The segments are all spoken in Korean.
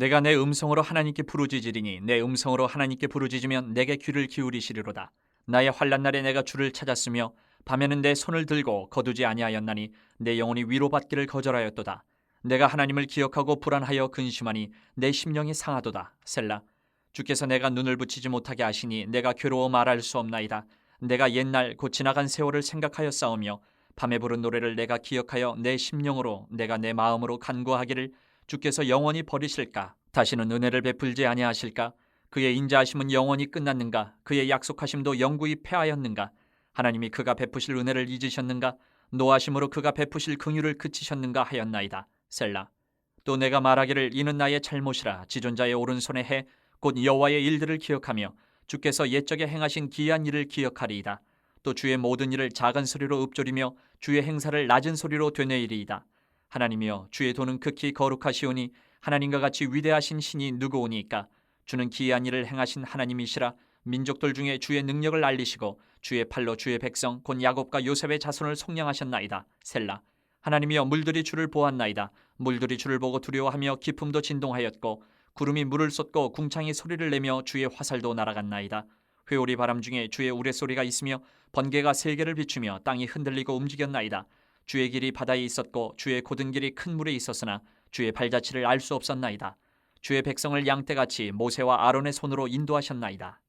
내가 내 음성으로 하나님께 부르짖으리니 내 음성으로 하나님께 부르짖으면 내게 귀를 기울이시리로다. 나의 환난 날에 내가 주를 찾았으며 밤에는 내 손을 들고 거두지 아니하였나니 내 영혼이 위로받기를 거절하였도다. 내가 하나님을 기억하고 불안하여 근심하니 내 심령이 상하도다. 셀라. 주께서 내가 눈을 붙이지 못하게 하시니 내가 괴로워 말할 수 없나이다. 내가 옛날 곧 지나간 세월을 생각하여 싸우며 밤에 부른 노래를 내가 기억하여 내 심령으로 내가 내 마음으로 간구하기를 주께서 영원히 버리실까? 다시는 은혜를 베풀지 아니하실까? 그의 인자하심은 영원히 끝났는가? 그의 약속하심도 영구히 패하였는가? 하나님이 그가 베푸실 은혜를 잊으셨는가? 노하심으로 그가 베푸실 긍휼을 그치셨는가 하였나이다. 셀라. 또 내가 말하기를 이는 나의 잘못이라. 지존자의 오른손에 해 곧 여호와의 일들을 기억하며 주께서 옛적에 행하신 기이한 일을 기억하리이다. 또 주의 모든 일을 작은 소리로 읊조리며 주의 행사를 낮은 소리로 되뇌이리이다. 하나님이여, 주의 도는 극히 거룩하시오니 하나님과 같이 위대하신 신이 누구오니까? 주는 기이한 일을 행하신 하나님이시라. 민족들 중에 주의 능력을 알리시고 주의 팔로 주의 백성 곧 야곱과 요셉의 자손을 속량하셨나이다. 셀라. 하나님이여, 물들이 주를 보았나이다. 물들이 주를 보고 두려워하며 기품도 진동하였고 구름이 물을 쏟고 궁창이 소리를 내며 주의 화살도 날아갔나이다. 회오리 바람 중에 주의 우레소리가 있으며 번개가 세계를 비추며 땅이 흔들리고 움직였나이다. 주의 길이 바다에 있었고 주의 곧은 길이 큰 물에 있었으나 주의 발자취를 알 수 없었나이다. 주의 백성을 양떼같이 모세와 아론의 손으로 인도하셨나이다.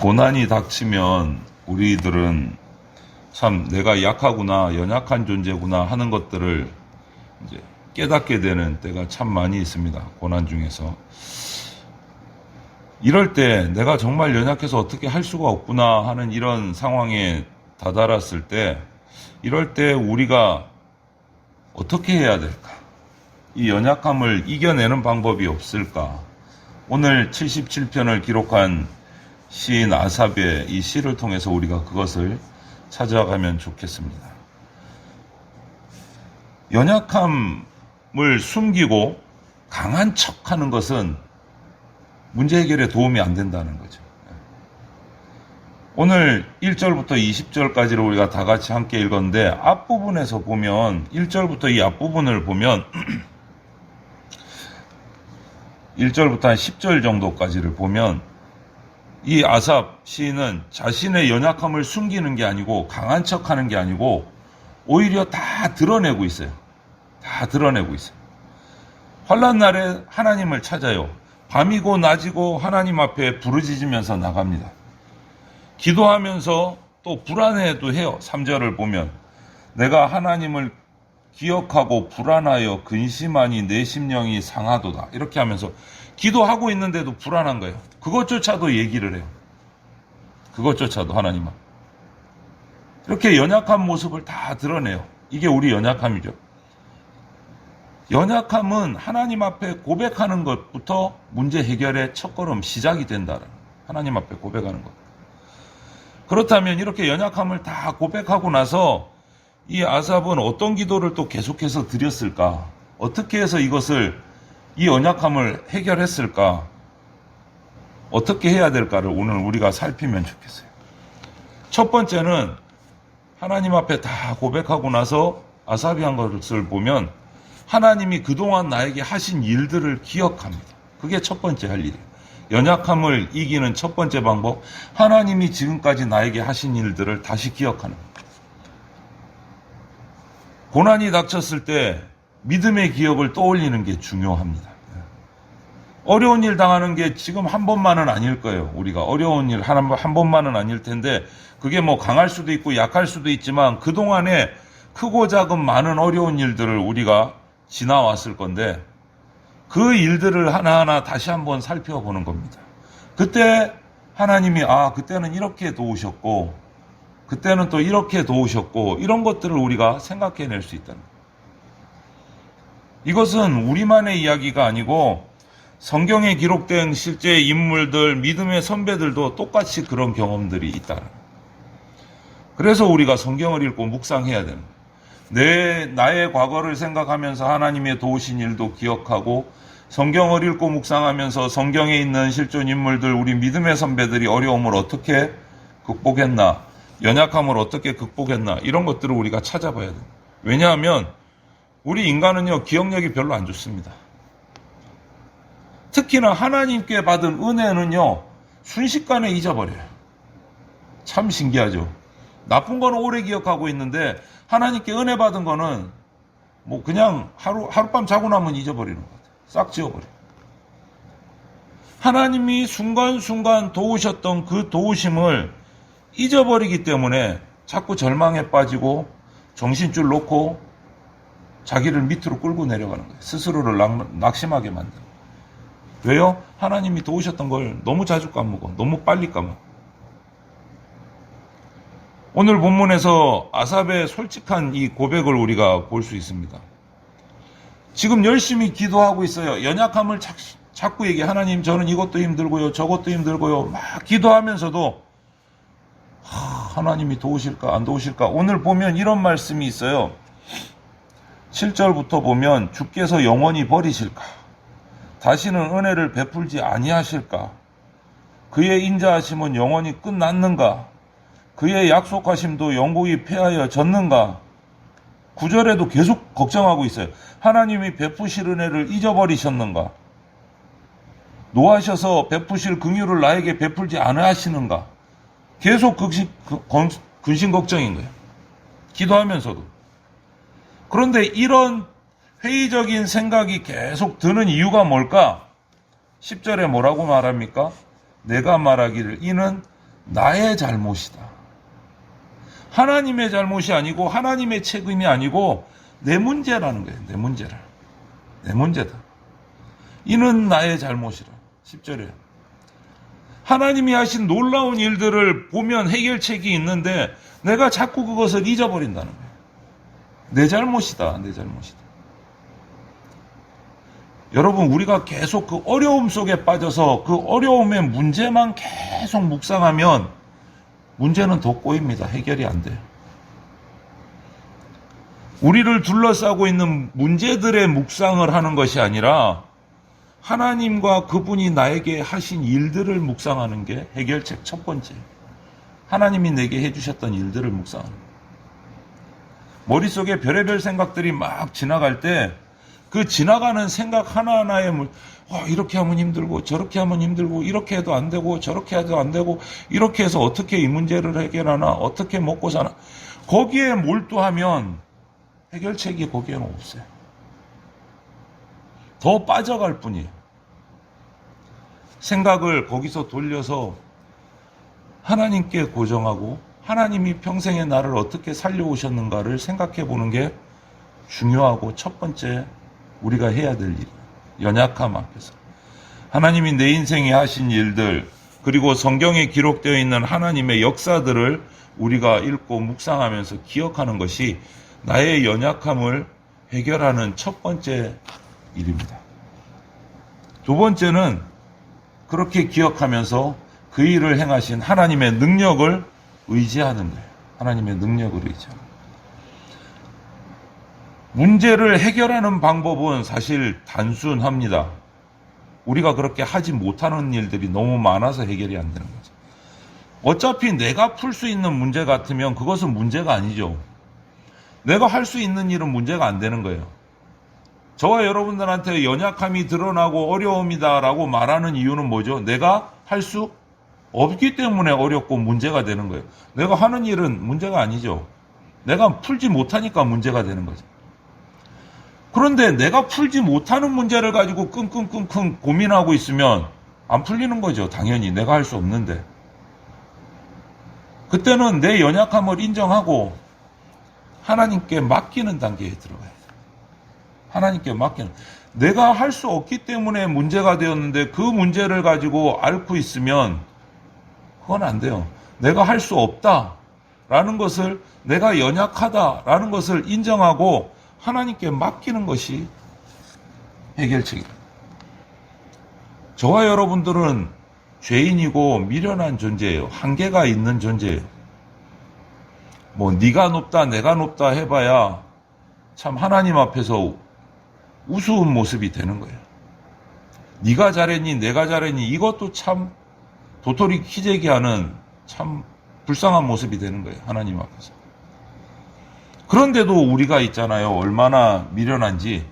고난이 닥치면 우리들은 참 내가 약하구나, 연약한 존재구나 하는 것들을 이제 깨닫게 되는 때가 참 많이 있습니다. 고난 중에서. 이럴 때 내가 정말 연약해서 어떻게 할 수가 없구나 하는 이런 상황에 다다랐을 때, 이럴 때 우리가 어떻게 해야 될까? 이 연약함을 이겨내는 방법이 없을까? 오늘 77편을 기록한 시인 아삽의 이 시를 통해서 우리가 그것을 찾아가면 좋겠습니다. 연약함을 숨기고 강한 척 하는 것은 문제 해결에 도움이 안 된다는 거죠. 오늘 1절부터 20절까지를 우리가 다 같이 함께 읽었는데, 앞부분에서 보면 1절부터 이 앞부분을 보면 1절부터 한 10절 정도까지를 보면 이 아삽 시인은 자신의 연약함을 숨기는 게 아니고 강한 척하는 게 아니고 오히려 다 드러내고 있어요. 다 드러내고 있어요. 환난 날에 하나님을 찾아요. 밤이고 낮이고 하나님 앞에 부르짖으면서 나갑니다. 기도하면서 또 불안해도 해요. 3절을 보면 내가 하나님을 기억하고 불안하여 근심하니 내 심령이 상하도다. 이렇게 하면서 기도하고 있는데도 불안한 거예요. 그것조차도 얘기를 해요. 그것조차도 하나님 앞. 이렇게 연약한 모습을 다 드러내요. 이게 우리 연약함이죠. 연약함은 하나님 앞에 고백하는 것부터 문제 해결의 첫걸음 시작이 된다. 하나님 앞에 고백하는 것. 그렇다면 이렇게 연약함을 다 고백하고 나서 이 아삽은 어떤 기도를 또 계속해서 드렸을까? 어떻게 해서 이 연약함을 해결했을까? 어떻게 해야 될까를 오늘 우리가 살피면 좋겠어요. 첫 번째는 하나님 앞에 다 고백하고 나서 아삽이 한 것을 보면 하나님이 그동안 나에게 하신 일들을 기억합니다. 그게 첫 번째 할 일이에요. 연약함을 이기는 첫 번째 방법, 하나님이 지금까지 나에게 하신 일들을 다시 기억하는 겁니다. 고난이 닥쳤을 때 믿음의 기억을 떠올리는 게 중요합니다. 어려운 일 당하는 게 지금 한 번만은 아닐 거예요. 우리가 어려운 일 한 번만은 아닐 텐데, 그게 뭐 강할 수도 있고 약할 수도 있지만 그동안에 크고 작은 많은 어려운 일들을 우리가 지나왔을 건데, 그 일들을 하나하나 다시 한번 살펴보는 겁니다. 그때 하나님이 그때는 이렇게 도우셨고 그때는 또 이렇게 도우셨고, 이런 것들을 우리가 생각해낼 수 있다는 거예요. 이것은 우리만의 이야기가 아니고 성경에 기록된 실제 인물들, 믿음의 선배들도 똑같이 그런 경험들이 있다는 거예요. 그래서 우리가 성경을 읽고 묵상해야 되는 거예요. 나의 과거를 생각하면서 하나님의 도우신 일도 기억하고, 성경을 읽고 묵상하면서 성경에 있는 실존 인물들, 우리 믿음의 선배들이 어려움을 어떻게 극복했나, 연약함을 어떻게 극복했나, 이런 것들을 우리가 찾아봐야 돼요. 왜냐하면 우리 인간은요, 기억력이 별로 안 좋습니다. 특히나 하나님께 받은 은혜는요, 순식간에 잊어버려요. 참 신기하죠. 나쁜 거는 오래 기억하고 있는데 하나님께 은혜 받은 거는 뭐 그냥 하룻밤 자고 나면 잊어버리는 것 같아요. 싹 지워버려요. 하나님이 순간순간 도우셨던 그 도우심을 잊어버리기 때문에 자꾸 절망에 빠지고 정신줄 놓고 자기를 밑으로 끌고 내려가는 거예요. 스스로를 낙심하게 만들어요. 왜요? 하나님이 도우셨던 걸 너무 자주 까먹어. 너무 빨리 까먹어. 오늘 본문에서 아삽의 솔직한 이 고백을 우리가 볼 수 있습니다. 지금 열심히 기도하고 있어요. 연약함을 자꾸 얘기해. 하나님, 저는 이것도 힘들고요, 저것도 힘들고요. 막 기도하면서도 하나님이 도우실까 안 도우실까. 오늘 보면 이런 말씀이 있어요. 7절부터 보면 주께서 영원히 버리실까, 다시는 은혜를 베풀지 아니하실까, 그의 인자하심은 영원히 끝났는가, 그의 약속하심도 영국이 패하여 졌는가. 9절에도 계속 걱정하고 있어요. 하나님이 베푸실 은혜를 잊어버리셨는가, 노하셔서 베푸실 긍휼을 나에게 베풀지 않으시는가. 계속 근심 걱정인 거예요. 기도하면서도. 그런데 이런 회의적인 생각이 계속 드는 이유가 뭘까? 10절에 뭐라고 말합니까? 내가 말하기를 이는 나의 잘못이다. 하나님의 잘못이 아니고 하나님의 책임이 아니고 내 문제라는 거예요. 내 문제라. 내 문제다. 이는 나의 잘못이라. 10절에. 하나님이 하신 놀라운 일들을 보면 해결책이 있는데 내가 자꾸 그것을 잊어버린다는 거예요. 내 잘못이다. 내 잘못이다. 여러분, 우리가 계속 그 어려움 속에 빠져서 그 어려움의 문제만 계속 묵상하면 문제는 더 꼬입니다. 해결이 안 돼요. 우리를 둘러싸고 있는 문제들의 묵상을 하는 것이 아니라 하나님과 그분이 나에게 하신 일들을 묵상하는 게 해결책 첫 번째. 하나님이 내게 해주셨던 일들을 묵상하는 거예요. 머릿속에 별의별 생각들이 막 지나갈 때 그 지나가는 생각 하나하나에 이렇게 하면 힘들고 저렇게 하면 힘들고 이렇게 해도 안 되고 저렇게 해도 안 되고 이렇게 해서 어떻게 이 문제를 해결하나, 어떻게 먹고 사나, 거기에 몰두하면 해결책이 거기에는 없어요. 더 빠져갈 뿐이에요. 생각을 거기서 돌려서 하나님께 고정하고 하나님이 평생에 나를 어떻게 살려오셨는가를 생각해 보는 게 중요하고 첫 번째 우리가 해야 될 일. 연약함 앞에서 하나님이 내 인생에 하신 일들, 그리고 성경에 기록되어 있는 하나님의 역사들을 우리가 읽고 묵상하면서 기억하는 것이 나의 연약함을 해결하는 첫 번째 일입니다. 두 번째는 그렇게 기억하면서 그 일을 행하신 하나님의 능력을 의지하는 거예요. 하나님의 능력을 의지하는 거예요. 문제를 해결하는 방법은 사실 단순합니다. 우리가 그렇게 하지 못하는 일들이 너무 많아서 해결이 안 되는 거죠. 어차피 내가 풀 수 있는 문제 같으면 그것은 문제가 아니죠. 내가 할 수 있는 일은 문제가 안 되는 거예요. 저와 여러분들한테 연약함이 드러나고 어려움이다라고 말하는 이유는 뭐죠? 내가 할 수 없기 때문에 어렵고 문제가 되는 거예요. 내가 하는 일은 문제가 아니죠. 내가 풀지 못하니까 문제가 되는 거죠. 그런데 내가 풀지 못하는 문제를 가지고 끙끙끙끙 고민하고 있으면 안 풀리는 거죠. 당연히 내가 할 수 없는데. 그때는 내 연약함을 인정하고 하나님께 맡기는 단계에 들어가야 돼요. 하나님께 맡기는. 내가 할 수 없기 때문에 문제가 되었는데 그 문제를 가지고 앓고 있으면 그건 안 돼요. 내가 할 수 없다라는 것을, 내가 연약하다라는 것을 인정하고 하나님께 맡기는 것이 해결책입니다. 저와 여러분들은 죄인이고 미련한 존재예요. 한계가 있는 존재예요. 네가 높다 내가 높다 해봐야 참 하나님 앞에서 우스운 모습이 되는 거예요. 네가 잘했니 내가 잘했니 이것도 참 도토리 키재기 하는 참 불쌍한 모습이 되는 거예요. 하나님 앞에서. 그런데도 우리가 있잖아요. 얼마나 미련한지.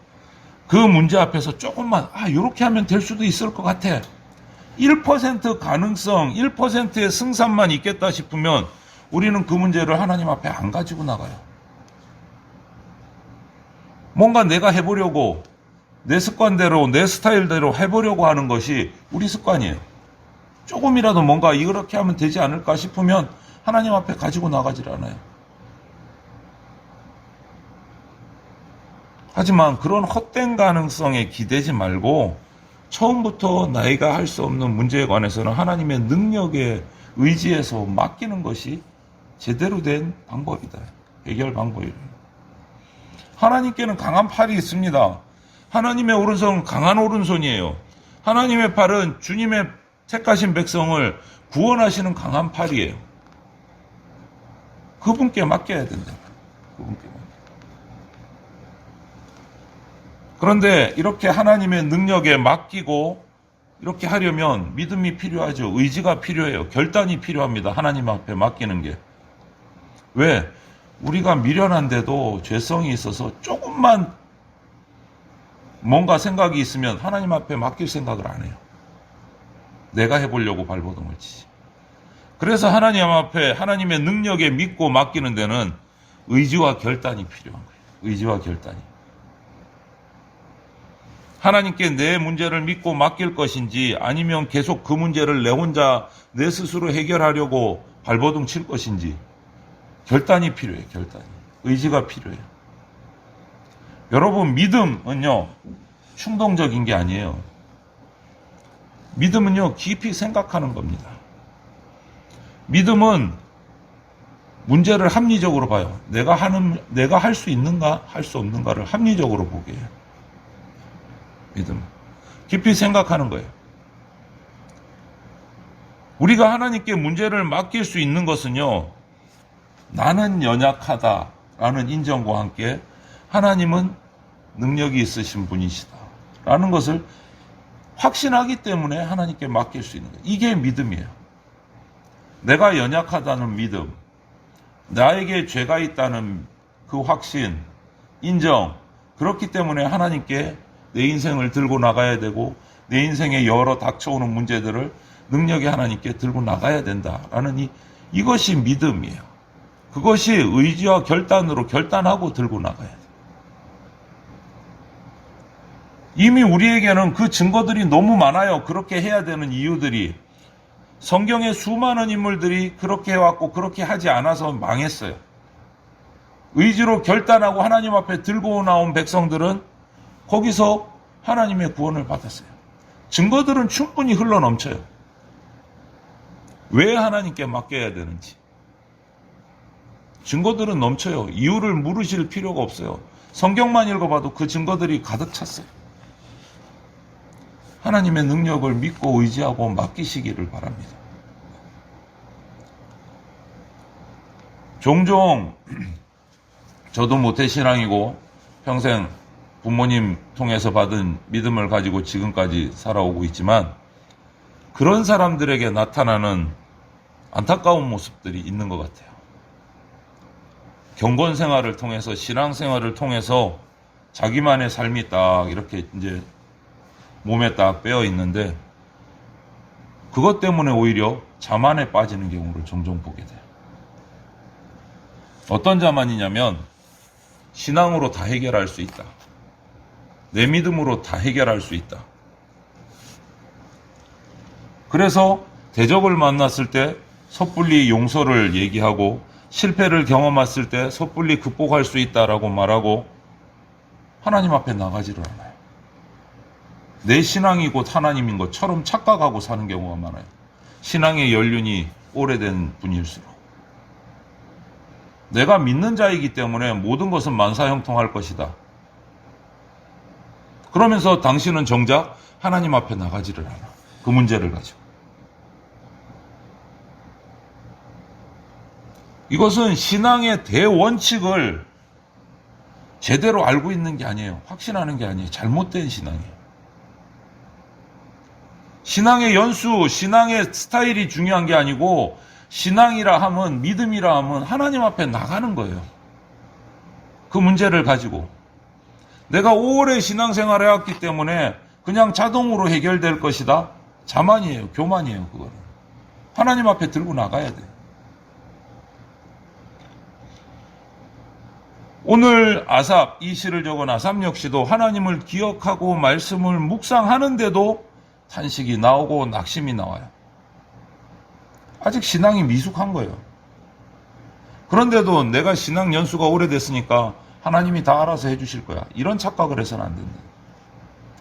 그 문제 앞에서 조금만 이렇게 하면 될 수도 있을 것 같아. 1% 가능성, 1%의 승산만 있겠다 싶으면 우리는 그 문제를 하나님 앞에 안 가지고 나가요. 뭔가 내가 해보려고 내 습관대로 내 스타일대로 해보려고 하는 것이 우리 습관이에요. 조금이라도 뭔가 이렇게 하면 되지 않을까 싶으면 하나님 앞에 가지고 나가질 않아요. 하지만 그런 헛된 가능성에 기대지 말고 처음부터 나이가 할 수 없는 문제에 관해서는 하나님의 능력에 의지해서 맡기는 것이 제대로 된 방법이다. 해결 방법이에요. 하나님께는 강한 팔이 있습니다. 하나님의 오른손은 강한 오른손이에요. 하나님의 팔은 주님의 택하신 백성을 구원하시는 강한 팔이에요. 그분께 맡겨야 된다. 그분께 맡겨. 그런데 이렇게 하나님의 능력에 맡기고 이렇게 하려면 믿음이 필요하죠. 의지가 필요해요. 결단이 필요합니다. 하나님 앞에 맡기는 게. 왜? 우리가 미련한데도 죄성이 있어서 조금만 뭔가 생각이 있으면 하나님 앞에 맡길 생각을 안 해요. 내가 해보려고 발버둥을 치지. 그래서 하나님 앞에 하나님의 능력에 믿고 맡기는 데는 의지와 결단이 필요한 거예요. 의지와 결단이. 하나님께 내 문제를 믿고 맡길 것인지 아니면 계속 그 문제를 내 혼자 내 스스로 해결하려고 발버둥 칠 것인지 결단이 필요해요. 결단이. 의지가 필요해요. 여러분, 믿음은요 충동적인 게 아니에요. 믿음은요 깊이 생각하는 겁니다. 믿음은 문제를 합리적으로 봐요. 내가 할 수 있는가 할 수 없는가를 합리적으로 보게 해요. 믿음. 깊이 생각하는 거예요. 우리가 하나님께 문제를 맡길 수 있는 것은요, 나는 연약하다라는 인정과 함께 하나님은 능력이 있으신 분이시다 라는 것을 확신하기 때문에 하나님께 맡길 수 있는 거예요. 이게 믿음이에요. 내가 연약하다는 믿음, 나에게 죄가 있다는 그 확신, 인정, 그렇기 때문에 하나님께 내 인생을 들고 나가야 되고 내 인생에 여러 닥쳐오는 문제들을 능력의 하나님께 들고 나가야 된다라는 이것이 믿음이에요. 그것이 의지와 결단으로 결단하고 들고 나가야 돼요. 이미 우리에게는 그 증거들이 너무 많아요. 그렇게 해야 되는 이유들이. 성경의 수많은 인물들이 그렇게 해왔고 그렇게 하지 않아서 망했어요. 의지로 결단하고 하나님 앞에 들고 나온 백성들은 거기서 하나님의 구원을 받았어요. 증거들은 충분히 흘러넘쳐요. 왜 하나님께 맡겨야 되는지. 증거들은 넘쳐요. 이유를 물으실 필요가 없어요. 성경만 읽어봐도 그 증거들이 가득 찼어요. 하나님의 능력을 믿고 의지하고 맡기시기를 바랍니다. 종종 저도 모태신앙이고 평생 부모님 통해서 받은 믿음을 가지고 지금까지 살아오고 있지만 그런 사람들에게 나타나는 안타까운 모습들이 있는 것 같아요. 경건 생활을 통해서 신앙 생활을 통해서 자기만의 삶이 딱 이렇게 이제 몸에 딱 빼어 있는데 그것 때문에 오히려 자만에 빠지는 경우를 종종 보게 돼요. 어떤 자만이냐면 신앙으로 다 해결할 수 있다. 내 믿음으로 다 해결할 수 있다. 그래서 대적을 만났을 때 섣불리 용서를 얘기하고 실패를 경험했을 때 섣불리 극복할 수 있다라고 말하고 하나님 앞에 나가지를 않아요. 내 신앙이 곧 하나님인 것처럼 착각하고 사는 경우가 많아요. 신앙의 연륜이 오래된 분일수록. 내가 믿는 자이기 때문에 모든 것은 만사형통할 것이다. 그러면서 당신은 정작 하나님 앞에 나가지를 않아. 그 문제를 가지고. 이것은 신앙의 대원칙을 제대로 알고 있는 게 아니에요. 확신하는 게 아니에요. 잘못된 신앙이에요. 신앙의 연수, 신앙의 스타일이 중요한 게 아니고 신앙이라 하면, 믿음이라 하면 하나님 앞에 나가는 거예요. 그 문제를 가지고. 내가 오래 신앙생활을 해왔기 때문에 그냥 자동으로 해결될 것이다. 자만이에요. 교만이에요. 그거는. 하나님 앞에 들고 나가야 돼요. 오늘 아삽, 이 시를 적은 아삽 역시도 하나님을 기억하고 말씀을 묵상하는데도 탄식이 나오고 낙심이 나와요. 아직 신앙이 미숙한 거예요. 그런데도 내가 신앙 연수가 오래됐으니까 하나님이 다 알아서 해주실 거야. 이런 착각을 해서는 안 된다.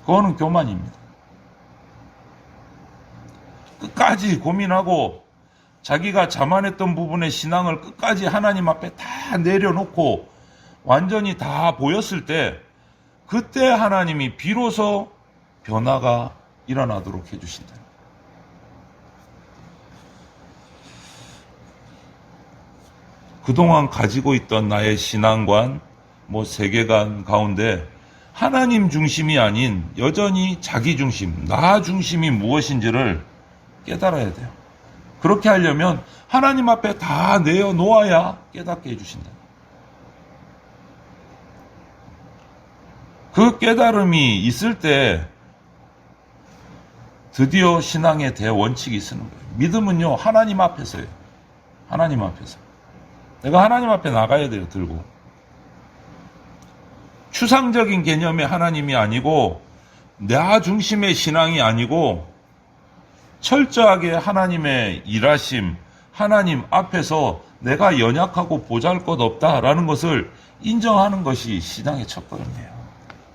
그거는 교만입니다. 끝까지 고민하고 자기가 자만했던 부분의 신앙을 끝까지 하나님 앞에 다 내려놓고 완전히 다 보였을 때 그때 하나님이 비로소 변화가 일어나도록 해주신다. 그동안 가지고 있던 나의 신앙관, 세계관 가운데 하나님 중심이 아닌 여전히 자기 중심, 나 중심이 무엇인지를 깨달아야 돼요. 그렇게 하려면 하나님 앞에 다 내어놓아야 깨닫게 해주신다. 그 깨달음이 있을 때 드디어 신앙의 대원칙이 쓰는 거예요. 믿음은요, 하나님 앞에서예요. 하나님 앞에서. 내가 하나님 앞에 나가야 돼요, 들고. 추상적인 개념의 하나님이 아니고, 나 중심의 신앙이 아니고, 철저하게 하나님의 일하심, 하나님 앞에서 내가 연약하고 보잘것없다라는 것을 인정하는 것이 신앙의 첫걸음이에요.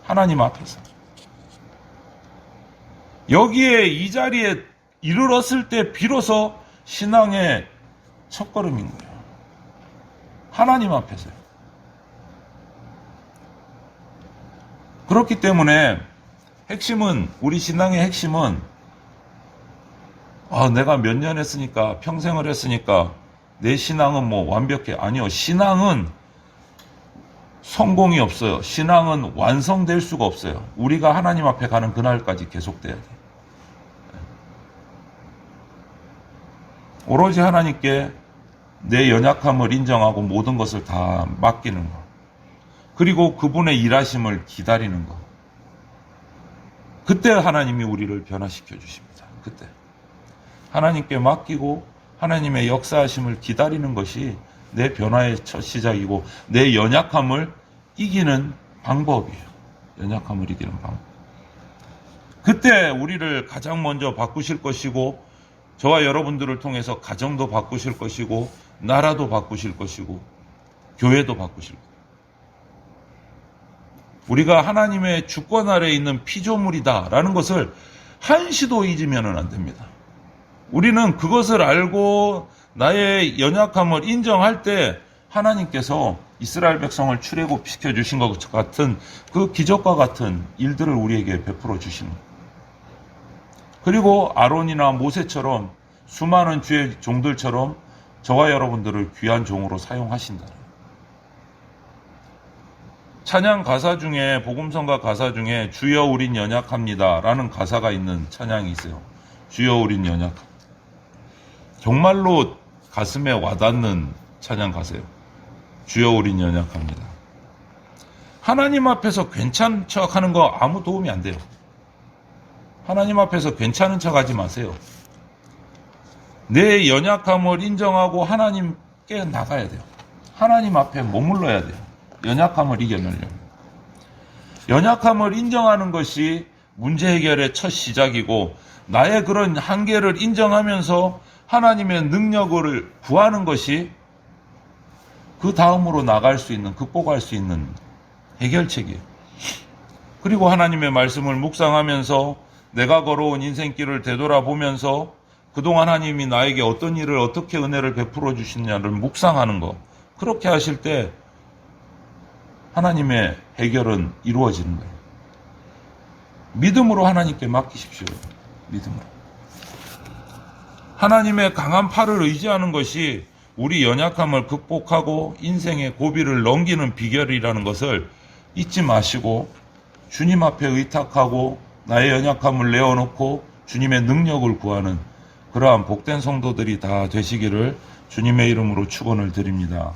하나님 앞에서. 여기에 이 자리에 이르렀을 때 비로소 신앙의 첫걸음인 거예요. 하나님 앞에서요. 그렇기 때문에 핵심은, 우리 신앙의 핵심은 내가 몇 년 했으니까, 평생을 했으니까 내 신앙은 완벽해. 아니요. 신앙은 성공이 없어요. 신앙은 완성될 수가 없어요. 우리가 하나님 앞에 가는 그날까지 계속돼야 돼요. 오로지 하나님께 내 연약함을 인정하고 모든 것을 다 맡기는 것. 그리고 그분의 일하심을 기다리는 것. 그때 하나님이 우리를 변화시켜 주십니다. 그때. 하나님께 맡기고 하나님의 역사하심을 기다리는 것이 내 변화의 첫 시작이고 내 연약함을 이기는 방법이에요. 연약함을 이기는 방법. 그때 우리를 가장 먼저 바꾸실 것이고 저와 여러분들을 통해서 가정도 바꾸실 것이고 나라도 바꾸실 것이고 교회도 바꾸실 것이고 우리가 하나님의 주권 아래에 있는 피조물이다라는 것을 한시도 잊으면 안 됩니다. 우리는 그것을 알고 나의 연약함을 인정할 때 하나님께서 이스라엘 백성을 출애굽시켜 주신 것 같은 그 기적과 같은 일들을 우리에게 베풀어 주시는 거예요. 그리고 아론이나 모세처럼 수많은 주의 종들처럼 저와 여러분들을 귀한 종으로 사용하신다. 찬양 가사 중에, 복음성가 가사 중에 주여 우린 연약합니다 라는 가사가 있는 찬양이 있어요. 주여 우린 연약합니다. 정말로 가슴에 와닿는 찬양 가사예요. 주여 우린 연약합니다. 하나님 앞에서 괜찮은 척 하는 거 아무 도움이 안 돼요. 하나님 앞에서 괜찮은 척 하지 마세요. 내 연약함을 인정하고 하나님께 나가야 돼요. 하나님 앞에 머물러야 돼요. 연약함을 이겨내려면. 연약함을 인정하는 것이 문제 해결의 첫 시작이고 나의 그런 한계를 인정하면서 하나님의 능력을 구하는 것이 그 다음으로 나갈 수 있는, 극복할 수 있는 해결책이에요. 그리고 하나님의 말씀을 묵상하면서 내가 걸어온 인생길을 되돌아보면서 그동안 하나님이 나에게 어떤 일을 어떻게 은혜를 베풀어 주시느냐를 묵상하는 것. 그렇게 하실 때 하나님의 해결은 이루어지는 거예요. 믿음으로 하나님께 맡기십시오. 믿음으로. 하나님의 강한 팔을 의지하는 것이 우리 연약함을 극복하고 인생의 고비를 넘기는 비결이라는 것을 잊지 마시고 주님 앞에 의탁하고 나의 연약함을 내어놓고 주님의 능력을 구하는 그러한 복된 성도들이 다 되시기를 주님의 이름으로 축원을 드립니다.